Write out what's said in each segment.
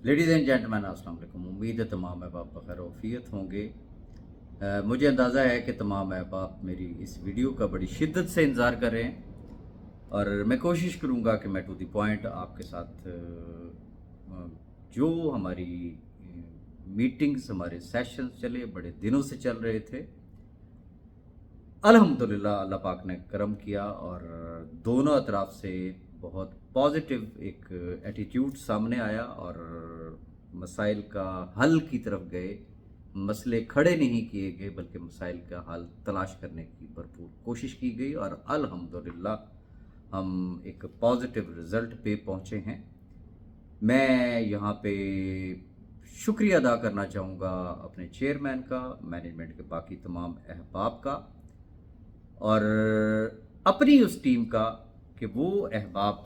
Ladies and gentleman अस्सलाम वालेकुम। उम्मीद है तमाम अहबाब बखैर वफ़ियत होंगे। मुझे अंदाज़ा है कि तमाम अहबाब मेरी इस वीडियो का बड़ी शिद्दत से इंतज़ार कर रहे हैं और मैं कोशिश करूँगा कि मैं टू द पॉइंट आपके साथ जो हमारी मीटिंग्स, हमारे सेशंस चले, बड़े दिनों से चल रहे थे, अल्हम्दुलिल्लाह अल्लाह पाक ने करम किया और दोनों अतराफ से बहुत पॉजिटिव एक एटीट्यूड सामने आया और मसाइल का हल की तरफ गए। मसले खड़े नहीं किए गए बल्कि मसाइल का हल तलाश करने की भरपूर कोशिश की गई और अल्हम्दुलिल्लाह हम एक पॉजिटिव रिज़ल्ट पे पहुँचे हैं। मैं यहाँ पे शुक्रिया अदा करना चाहूँगा अपने चेयरमैन का, मैनेजमेंट के बाकी तमाम अहबाब का और अपनी उस टीम का कि वो अहबाब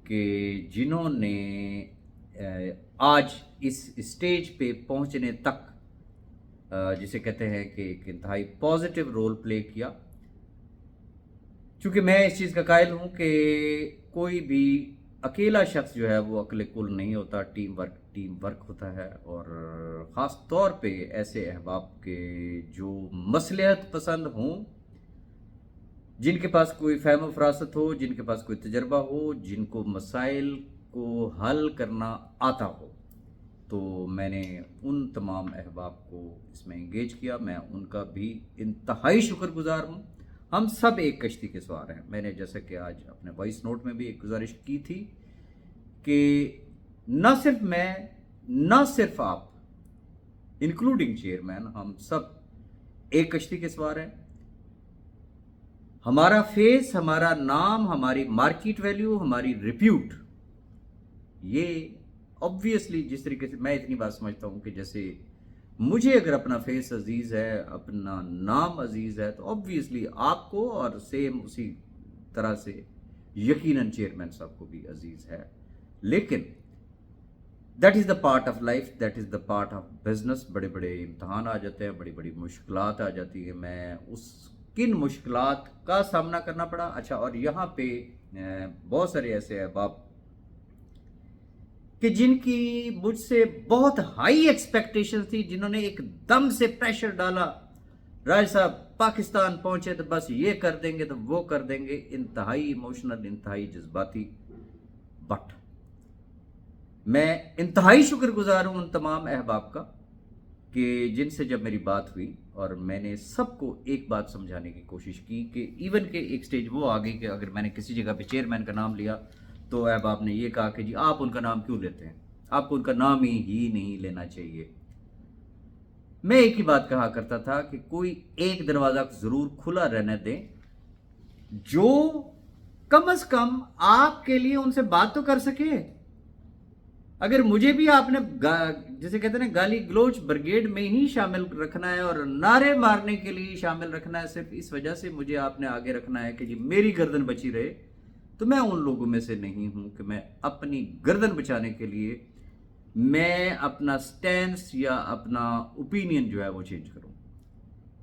के जिन्होंने आज इस स्टेज पे पहुंचने तक जिसे कहते हैं कि एक इंतहाई पॉजिटिव रोल प्ले किया। चूँकि मैं इस चीज़ का कायल हूँ कि कोई भी अकेला शख्स जो है वो अकेले कुल नहीं होता, टीम वर्क होता है और ख़ास तौर पे ऐसे अहबाब के जो मसलहत पसंद हों, जिनके पास कोई फ़हम फ़रासत हो, जिनके पास कोई तजर्बा हो, जिनको मसाइल को हल करना आता हो। तो मैंने उन तमाम अहबाब को इसमें इंगेज किया। मैं उनका भी इंतहाई शुक्रगुजार हूँ। हम सब एक कश्ती के सवार हैं। मैंने जैसा कि आज अपने वॉइस नोट में भी एक गुजारिश की थी कि न सिर्फ मैं, न सिर्फ आप, इंक्लूडिंग चेयरमैन, हम सब एक कश्ती के सवार हैं। हमारा फेस, हमारा नाम, हमारी मार्केट वैल्यू, हमारी रिप्यूट, ये ऑब्वियसली जिस तरीके से मैं इतनी बात समझता हूँ कि जैसे मुझे अगर अपना फेस अजीज़ है, अपना नाम अजीज़ है, तो ऑब्वियसली आपको और सेम उसी तरह से यकीनन चेयरमैन साहब को भी अजीज़ है। लेकिन that is the part of life, that is the part of business. बड़े बड़े इम्तहान आ जाते हैं, बड़ी बड़ी मुश्किलात आ जाती है। मैं उस किन मुश्किलात का सामना करना पड़ा। अच्छा, और यहाँ पे बहुत सारे ऐसे अहबाब कि जिनकी मुझसे बहुत हाई एक्सपेक्टेशन थी, जिन्होंने एकदम से प्रेशर डाला, राज साहब पाकिस्तान पहुंचे तो बस ये कर देंगे तो वो कर देंगे। इंतहाई इमोशनल, इंतहाई जज्बाती। बट मैं इंतहाई शुक्रगुजार हूं उन तमाम अहबाब का कि जिनसे जब मेरी बात हुई और मैंने सबको एक बात समझाने की कोशिश की कि इवन के एक स्टेज वो आ गई कि अगर मैंने किसी जगह पे चेयरमैन का नाम लिया तो अहबाब ने ये कहा कि जी आप उनका नाम क्यों लेते हैं, आपको उनका नाम ही नहीं लेना चाहिए। मैं एक ही बात कहा करता था कि कोई एक दरवाज़ा ज़रूर खुला रहने दें, जो कम से कम आपके लिए उनसे बात तो कर सके। अगर मुझे भी आपने जैसे कहते हैं ना, गाली गलोच ब्रिगेड में ही शामिल रखना है और नारे मारने के लिए शामिल रखना है, सिर्फ इस वजह से मुझे आपने आगे रखना है कि जी मेरी गर्दन बची रहे, तो मैं उन लोगों में से नहीं हूं कि मैं अपनी गर्दन बचाने के लिए मैं अपना स्टैंस या अपना ओपिनियन जो है वो चेंज करूं।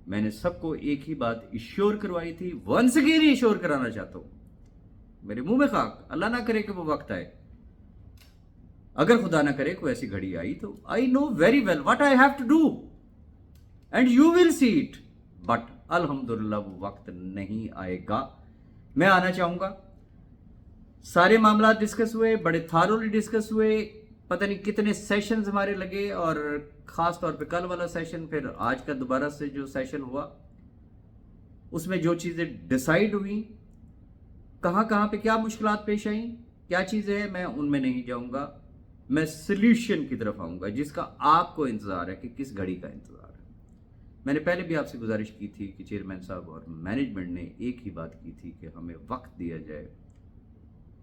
मैंने सबको एक ही बात इश्योर करवाई थी, वंस अगेन इश्योर कराना चाहता हूं। मेरे मुंह में खाक, अल्लाह ना करे कि वो वक्त आए, अगर खुदा ना करे कोई ऐसी घड़ी आई, तो I know very well what I have to do and you will see it. But अल्हम्दुलिल्लाह वो वक्त नहीं आएगा। मैं आना चाहूंगा। सारे मामला डिस्कस हुए, बड़े थारोली डिस्कस हुए, पता नहीं कितने सेशंस हमारे लगे और ख़ास तौर पे कल वाला सेशन, फिर आज का दोबारा से जो सेशन हुआ, उसमें जो चीज़ें डिसाइड हुई, कहाँ कहाँ पे क्या मुश्किलात पेश आई, क्या चीज़ें हैं, मैं उनमें नहीं जाऊँगा। मैं सल्यूशन की तरफ आऊँगा जिसका आपको इंतज़ार है कि किस घड़ी का इंतज़ार है। मैंने पहले भी आपसे गुजारिश की थी कि चेयरमैन साहब और मैनेजमेंट ने एक ही बात की थी कि हमें वक्त दिया जाए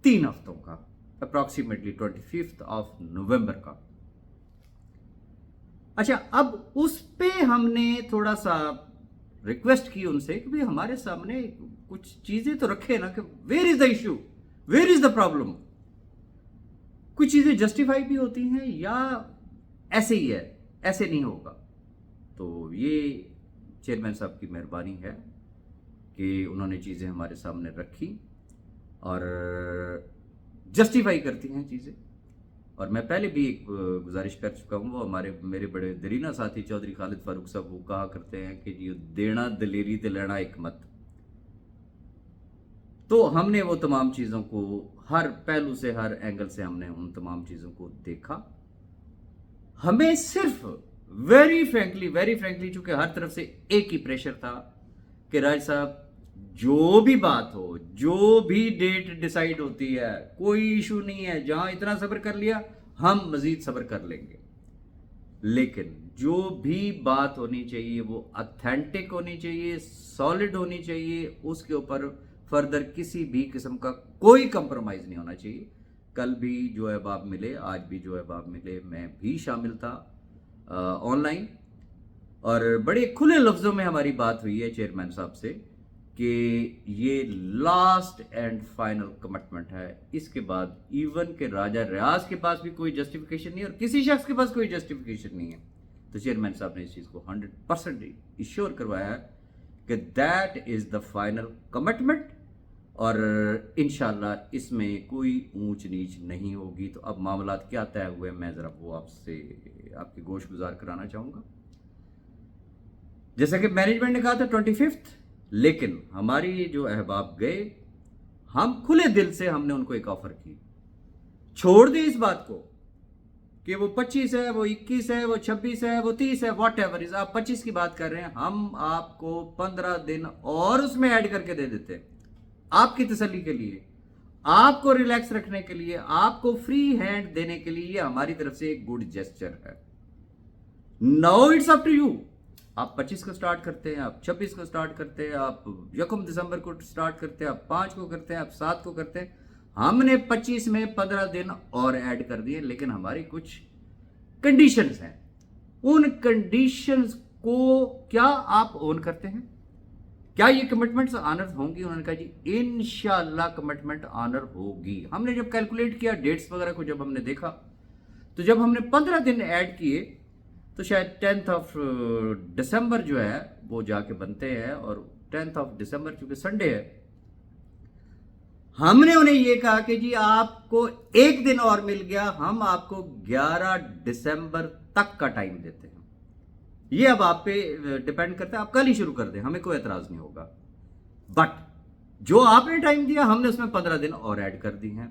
3 हफ्तों का, अप्रॉक्सीमेटली 25 ऑफ नवंबर का। अच्छा, अब उस पे हमने थोड़ा सा रिक्वेस्ट की उनसे कि भाई हमारे सामने कुछ चीज़ें तो रखे ना, कि where is the issue, where is the problem. कुछ चीज़ें जस्टिफाई भी होती हैं या ऐसे ही है, ऐसे नहीं होगा। तो ये चेयरमैन साहब की मेहरबानी है कि उन्होंने चीज़ें हमारे सामने रखी और जस्टिफाई करती हैं चीज़ें। اور میں پہلے بھی ایک گزارش کر چکا ہوں، وہ میرے بڑے درینا ساتھی چودھری خالد فاروق صاحب وہ کہا کرتے ہیں کہ جی دینا دلیری تے لینا حکمت. تو ہم نے وہ تمام چیزوں کو ہر پہلو سے، ہر اینگل سے ہم نے ان تمام چیزوں کو دیکھا. ہمیں صرف ویری فرینکلی چونکہ ہر طرف سے ایک ہی پریشر تھا کہ راج صاحب جو بھی بات ہو، جو بھی ڈیٹ ڈیسائیڈ ہوتی ہے، کوئی ایشو نہیں ہے، جہاں اتنا صبر کر لیا ہم مزید صبر کر لیں گے، لیکن جو بھی بات ہونی چاہیے وہ اتھینٹک ہونی چاہیے، سالڈ ہونی چاہیے، اس کے اوپر فردر کسی بھی قسم کا کوئی کمپرومائز نہیں ہونا چاہیے. کل بھی جو احباب ملے، آج بھی جو احباب ملے، میں بھی شامل تھا آن لائن، اور بڑے کھلے لفظوں میں ہماری بات ہوئی ہے چیئرمین صاحب سے کہ یہ لاسٹ اینڈ فائنل کمٹمنٹ ہے. اس کے بعد ایون کہ راجہ ریاض کے پاس بھی کوئی جسٹیفیکیشن نہیں ہے اور کسی شخص کے پاس کوئی جسٹیفیکیشن نہیں ہے. تو چیئرمین صاحب نے اس چیز کو 100% ایشور کروایا ہے کہ that is the final commitment, اور انشاءاللہ اس میں کوئی اونچ نیچ نہیں ہوگی. تو اب معاملات کیا طے ہوئے میں ذرا وہ آپ کی گوش گزار کرانا چاہوں گا. جیسا کہ مینجمنٹ نے کہا تھا 25، لیکن ہماری جو احباب گئے، ہم کھلے دل سے ہم نے ان کو ایک آفر کی. چھوڑ دیں اس بات کو کہ وہ 25 ہے، وہ 21 ہے، وہ 26 ہے، وہ 30 ہے، واٹ ایور از. آپ 25 کی بات کر رہے ہیں، ہم آپ کو 15 دن اور اس میں ایڈ کر کے دے دیتے آپ کی تسلی کے لیے، آپ کو ریلیکس رکھنے کے لیے، آپ کو فری ہینڈ دینے کے لیے. یہ ہماری طرف سے ایک گڈ جیسچر ہے. Now it's up to you. آپ 25 کو سٹارٹ کرتے ہیں، آپ 26 کو سٹارٹ کرتے ہیں، آپ 1 دسمبر کو سٹارٹ کرتے ہیں، آپ 5 کو کرتے ہیں، آپ 7 کو کرتے ہیں. ہم نے 25 میں 15 دن اور ایڈ کر دیے، لیکن ہماری کچھ کنڈیشنز ہیں. ان کنڈیشنز کو کیا آپ اون کرتے ہیں؟ کیا یہ کمٹمنٹس آنر ہوں گی؟ انہوں نے کہا جی انشاءاللہ کمٹمنٹ آنر ہوگی. ہم نے جب کیلکولیٹ کیا ڈیٹس وغیرہ کو، جب ہم نے دیکھا، تو جب ہم نے 15 دن ایڈ کیے تو شاید 10 دسمبر جو ہے وہ جا کے بنتے ہیں. اور 10 دسمبر چونکہ سنڈے ہے، ہم نے انہیں یہ کہا کہ جی آپ کو ایک دن اور مل گیا، ہم آپ کو 11 دسمبر تک کا ٹائم دیتے ہیں. یہ اب آپ پہ ڈیپینڈ کرتا ہے، آپ کل ہی شروع کر دیں، ہمیں کوئی اعتراض نہیں ہوگا. بٹ جو آپ نے ٹائم دیا ہم نے اس میں 15 دن اور ایڈ کر دی ہیں.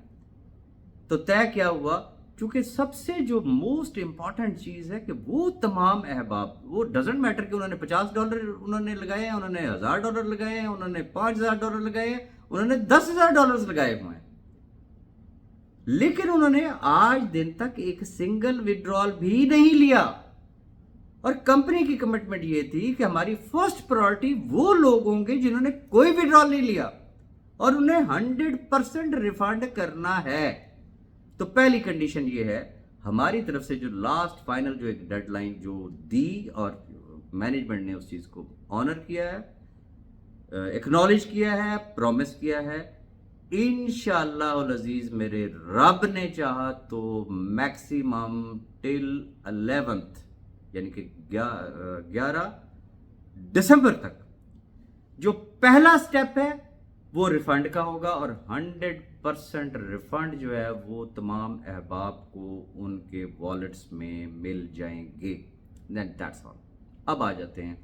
تو طے کیا ہوا، چونکہ سب سے جو موسٹ امپورٹنٹ چیز ہے کہ وہ تمام احباب، وہ ڈزنٹ میٹر کہ انہوں نے $50 انہوں نے لگائے ہیں، انہوں نے $1000 لگائے ہیں، انہوں نے $5000 لگائے ہیں، انہوں نے $10,000 لگائے ہوئے ہیں، لیکن انہوں نے آج دن تک ایک سنگل وڈرال بھی نہیں لیا. اور کمپنی کی کمٹمنٹ یہ تھی کہ ہماری فرسٹ پرائورٹی وہ لوگ ہوں گے جنہوں نے کوئی وڈرال نہیں لیا اور انہیں 100% ریفنڈ کرنا ہے. تو پہلی کنڈیشن یہ ہے ہماری طرف سے، جو لاسٹ فائنل جو ایک ڈیڈ لائن جو دی، اور مینجمنٹ نے اس چیز کو آنر کیا ہے، ایکنالج کیا ہے، پرومس کیا ہے. انشاءاللہ العزیز میرے رب نے چاہا تو میکسیمم ٹل 11 یعنی کہ 11 دسمبر تک جو پہلا سٹیپ ہے وہ ریفنڈ کا ہوگا، اور 100% ریفنڈ جو ہے وہ تمام احباب کو ان کے والیٹس میں مل جائیں گے. That's all. اب آ جاتے ہیں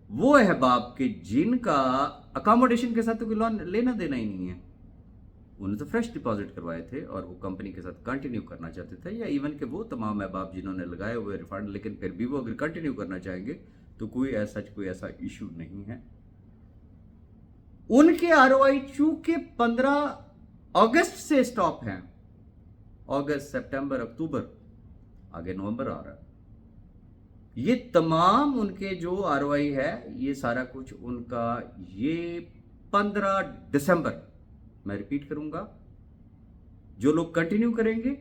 وہ احباب کے جن کا اکاموڈیشن کے ساتھ تو کوئی لینا دینا ہی نہیں ہے. انہوں نے تو فریش ڈپازٹ کروائے تھے اور وہ کمپنی کے ساتھ کنٹینیو کرنا چاہتے تھے، یا ایون کہ وہ تمام احباب جنہوں نے لگائے ہوئے ریفنڈ لیکن پھر بھی وہ اگر کنٹینیو کرنا چاہیں گے تو کوئی ایسا ایشو نہیں ہے. ان کے ROI چونکہ 15 اگست سے سٹاپ ہیں، اگست، سپٹمبر، اکتوبر، آگے نومبر آ رہا ہے، یہ تمام ان کے جو ROI ہے یہ سارا کچھ ان کا یہ 15 دسمبر، میں ریپیٹ کروں گا، جو لوگ کنٹینیو کریں گے،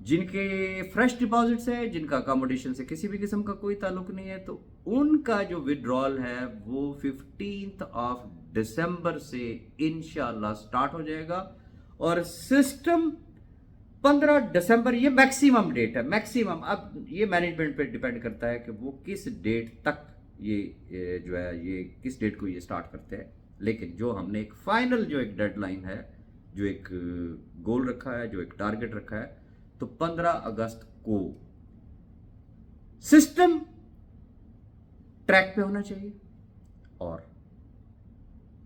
جن کے فریش ڈپازٹس ہیں، جن کا اکاموڈیشن سے کسی بھی قسم کا کوئی تعلق نہیں ہے، تو ان کا جو وڈرال ہے وہ 15 دسمبر سے انشاءاللہ سٹارٹ ہو جائے گا. اور سسٹم 15 دسمبر یہ میکسیمم ڈیٹ ہے، میکسیمم. اب یہ مینجمنٹ پہ ڈیپینڈ کرتا ہے کہ وہ کس ڈیٹ تک یہ جو ہے یہ کس ڈیٹ کو یہ سٹارٹ کرتے ہیں. لیکن جو ہم نے ایک فائنل جو ایک ڈیڈ لائن ہے، جو ایک گول رکھا ہے، جو ایک ٹارگٹ رکھا ہے، तो 15 अगस्त को सिस्टम ट्रैक पे होना चाहिए। और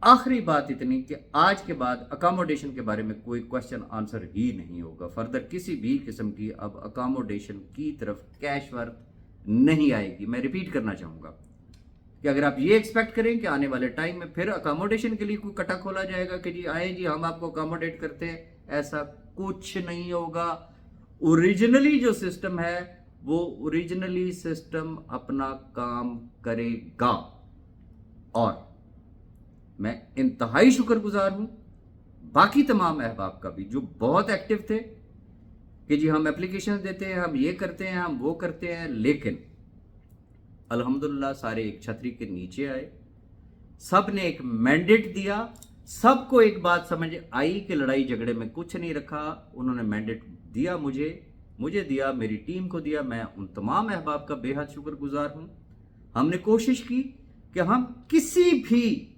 आखिरी बात इतनी कि आज के बाद अकोमोडेशन के बारे में कोई क्वेश्चन आंसर ही नहीं होगा। फर्दर किसी भी किस्म की अब अकोमोडेशन की तरफ कैश वर्थ नहीं आएगी। मैं रिपीट करना चाहूँगा कि अगर आप ये एक्सपेक्ट करें कि आने वाले टाइम में फिर अकोमोडेशन के लिए कोई कटा खोला जाएगा कि जी आए जी हम आपको अकोमोडेट करते हैं, ऐसा कुछ नहीं होगा। ओरिजिनली जो सिस्टम है वो ओरिजिनली सिस्टम अपना काम करेगा। और मैं इंतहाई शुक्रगुजार हूं बाकी तमाम अहबाब का भी जो बहुत एक्टिव थे कि जी हम एप्लीकेशन देते हैं, हम ये करते हैं, हम वो करते हैं, लेकिन अल्हम्दुलिल्लाह सारे एक छतरी के नीचे आए, सब ने एक मैंडेट दिया, सबको एक बात समझ आई कि लड़ाई झगड़े में कुछ नहीं रखा। उन्होंने मैंडेट दिया, मुझे दिया, मेरी टीम को दिया। मैं उन तमाम अहबाब का बेहद शुक्रगुजार हूं। हमने कोशिश की कि हम किसी भी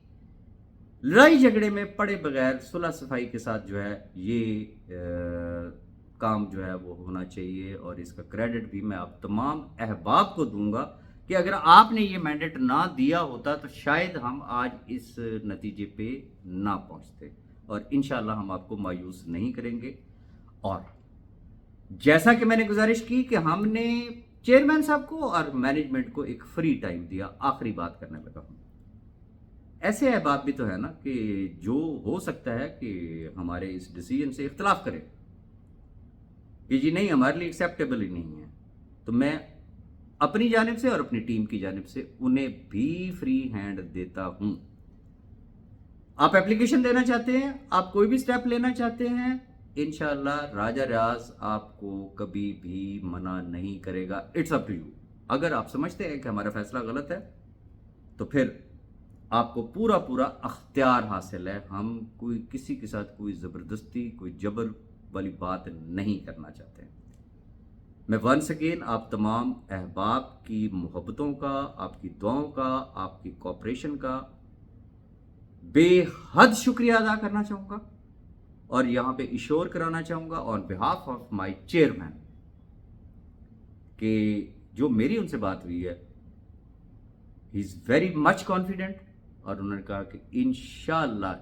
लड़ाई झगड़े में पड़े बगैर सुलह सफाई के साथ जो है ये काम जो है वो होना चाहिए। और इसका क्रेडिट भी मैं आप तमाम अहबाब को दूंगा कि अगर आपने ये मैंडेट ना दिया होता तो शायद हम आज इस नतीजे पे ना पहुंचते। और इंशाल्लाह हम आपको मायूस नहीं करेंगे। और जैसा कि मैंने गुजारिश की कि हमने चेयरमैन साहब को और मैनेजमेंट को एक फ्री टाइम दिया। आखिरी बात करने लगा हूं, ऐसे अहबाब भी तो है ना कि जो हो सकता है कि हमारे इस डिसीजन से इख्तलाफ करें कि जी नहीं हमारे लिए एक्सेप्टेबल ही नहीं है, तो मैं अपनी जानिब से और अपनी टीम की जानिब से उन्हें भी फ्री हैंड देता हूं। आप एप्लीकेशन देना चाहते हैं, आप कोई भी स्टेप लेना चाहते हैं, इंशाल्लाह राजा रियाज आपको कभी भी मना नहीं करेगा। It's up to you. अगर आप समझते हैं कि हमारा फैसला गलत है तो फिर आपको पूरा अख्तियार हासिल है। हम कोई किसी के साथ कोई ज़बरदस्ती कोई जबर वाली बात नहीं करना चाहते। मैं वंस अगेन आप तमाम अहबाब की मोहब्बतों का, आपकी दुआओं का, आपकी कोऑपरेशन का बेहद शुक्रिया अदा करना चाहूँगा। और यहाँ पे इशोर कराना चाहूँगा on behalf of my chairman कि जो मेरी उनसे बात हुई है, he is very much confident. और उन्होंने कहा कि इंशाल्लाह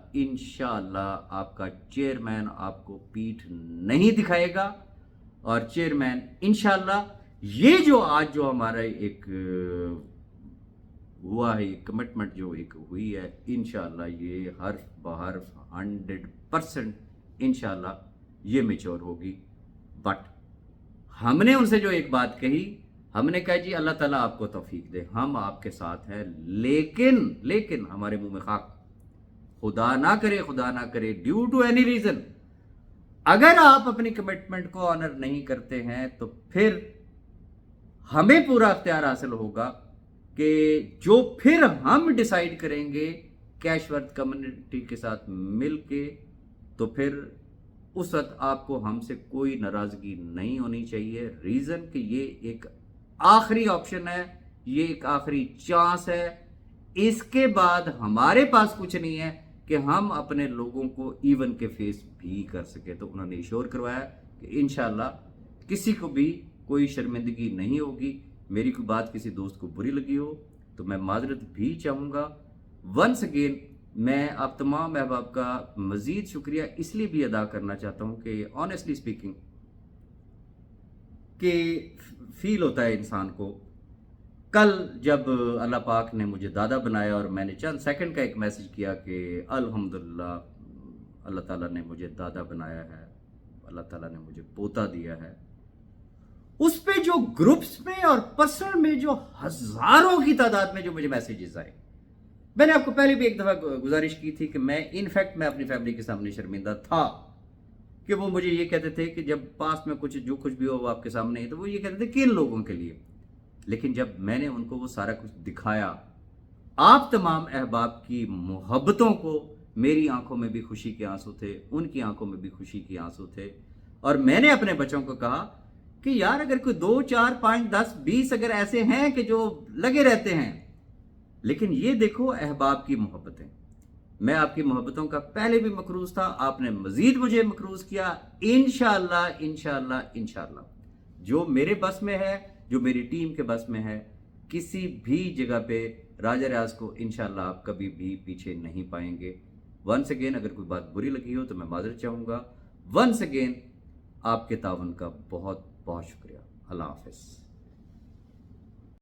आपका चेयरमैन आपको पीठ नहीं दिखाएगा। और चेयरमैन इंशाल्लाह ये जो आज जो हमारा एक हुआ है, कमिटमेंट जो एक हुई है, इंशाल्लाह ये हर्फ बहर्फ 100% इंशाल्लाह ये मैच्योर होगी। बट हमने उनसे जो एक बात कही, हमने कहा जी अल्लाह ताला आपको तौफीक दे, हम आपके साथ हैं, लेकिन हमारे मुंह में खाक, खुदा ना करे ड्यू टू एनी रीजन अगर आप अपनी कमिटमेंट को ऑनर नहीं करते हैं तो फिर हमें पूरा अख्तियार हासिल होगा कि जो फिर हम डिसाइड करेंगे कैशवर्थ कम्युनिटी के साथ मिलके, तो फिर उस वक्त आपको हमसे कोई नाराजगी नहीं होनी चाहिए। रीजन कि ये एक आखिरी ऑप्शन है, ये एक आखिरी चांस है। इसके बाद हमारे पास कुछ नहीं है कि हम अपने लोगों को इवन के फेस भी कर सके। तो उन्होंने इशोर करवाया कि इंशाल्लाह किसी को भी कोई शर्मिंदगी नहीं होगी। मेरी कोई बात किसी दोस्त को बुरी लगी हो तो मैं माजरत भी चाहूँगा। वंस अगेन मैं आप तमाम अहबाब का मज़ीद शुक्रिया इसलिए भी अदा करना चाहता हूँ कि ऑनेस्टली स्पीकिंग कि फील होता है इंसान को। कल जब अल्लाह पाक ने मुझे दादा बनाया और मैंने चंद सेकंड का एक मैसेज किया कि अल्हम्दुलिल्लाह अल्लाह ताला ने मुझे दादा बनाया है, अल्लाह ताला ने मुझे पोता दिया है, उस पे जो ग्रुप्स में और पर्सनल में जो हजारों की तादाद में जो मुझे मैसेजेस आए, मैंने आपको पहले भी एक दफ़ा गुजारिश की थी कि मैं इनफैक्ट मैं अपनी फैमिली के सामने शर्मिंदा था कि वो मुझे ये कहते थे कि जब पास में जो कुछ भी हो वो आपके सामने है, तो वो ये कहते थे किन लोगों के लिए। लेकिन जब मैंने उनको वो सारा कुछ दिखाया, आप तमाम अहबाब की मोहब्बतों को, मेरी आंखों में भी खुशी के आंसू थे, उनकी आंखों में भी खुशी के आंसू थे। और मैंने अपने बच्चों को कहा कि यार अगर कोई 2, 4, 5, 10, 20 अगर ऐसे हैं कि जो लगे रहते हैं, लेकिन ये देखो अहबाब की मोहब्बतें। میں آپ کی محبتوں کا پہلے بھی مقروض تھا، آپ نے مزید مجھے مقروض کیا. انشاءاللہ انشاءاللہ انشاءاللہ جو میرے بس میں ہے، جو میری ٹیم کے بس میں ہے، کسی بھی جگہ پہ راجہ ریاض کو انشاءاللہ آپ کبھی بھی پیچھے نہیں پائیں گے. ونس اگین اگر کوئی بات بری لگی ہو تو میں معذرت چاہوں گا. ونس اگین آپ کے تعاون کا بہت بہت شکریہ. اللہ حافظ.